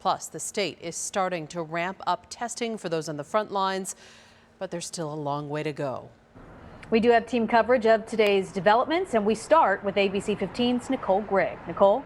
Plus, the state is starting to ramp up testing for those on the front lines, but there's still a long way to go. We do have team coverage of today's developments, and we start with ABC 15's Nicole Grigg. Nicole?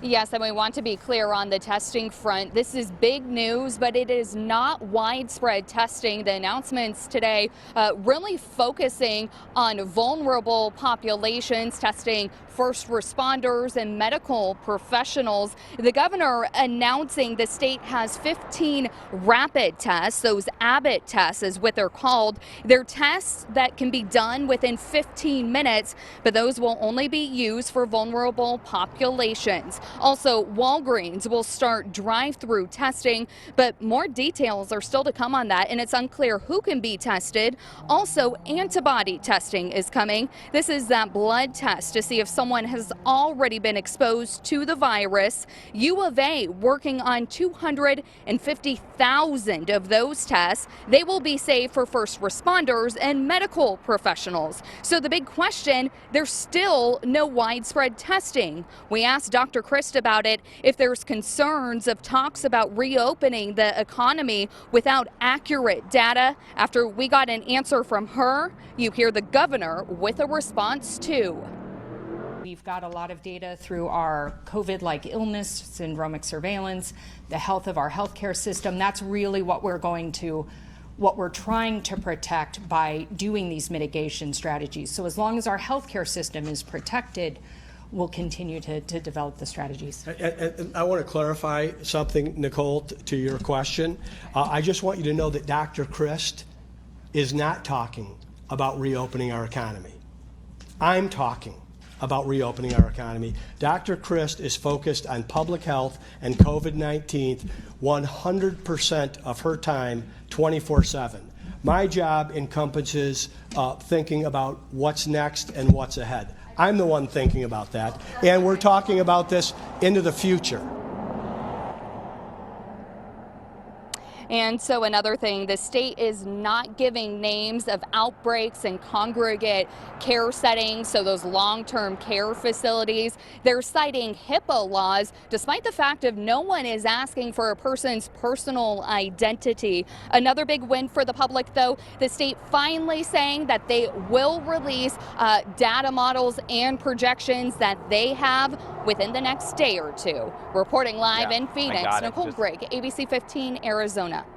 Yes, and we want to be clear on the testing front. This is big news, but it is not widespread testing. The announcements today really focusing on vulnerable populations, testing first responders and medical professionals. The governor announcing the state has 15 rapid tests, those Abbott tests is what they're called. They're tests that can be done within 15 minutes, but those will only be used for vulnerable populations. Also, Walgreens will start drive-through testing, but more details are still to come on that, and it's unclear who can be tested. Also, antibody testing is coming. This is that blood test to see if someone has already been exposed to the virus. U of A working on 250,000 of those tests. They will be saved for first responders and medical professionals. So the big question, there's still no widespread testing. We asked Dr. Christ about it, if there's concerns of talks about reopening the economy without accurate data. After we got an answer from her, you hear the governor with a response too. We've got a lot of data through our COVID-like illness, syndromic surveillance, the health of our healthcare system. That's really what we're trying to protect by doing these mitigation strategies. So as long as our healthcare system is protected, we'll continue to develop the strategies. And I want to clarify something, Nicole, to your question. I just want you to know that Dr. Christ is not talking about reopening our economy. I'm talking about reopening our economy. Dr. Christ is focused on public health and COVID-19 100% of her time, 24/7. My job encompasses thinking about what's next and what's ahead. I'm the one thinking about that, and we're talking about this into the future. And so another thing, the state is not giving names of outbreaks in congregate care settings, so those long-term care facilities. They're citing HIPAA laws, despite the fact of no one is asking for a person's personal identity. Another big win for the public, though, the state finally saying that they will release data models and projections that they have within the next day or two. Reporting live in Phoenix, Nicole Grigg, ABC 15, Arizona.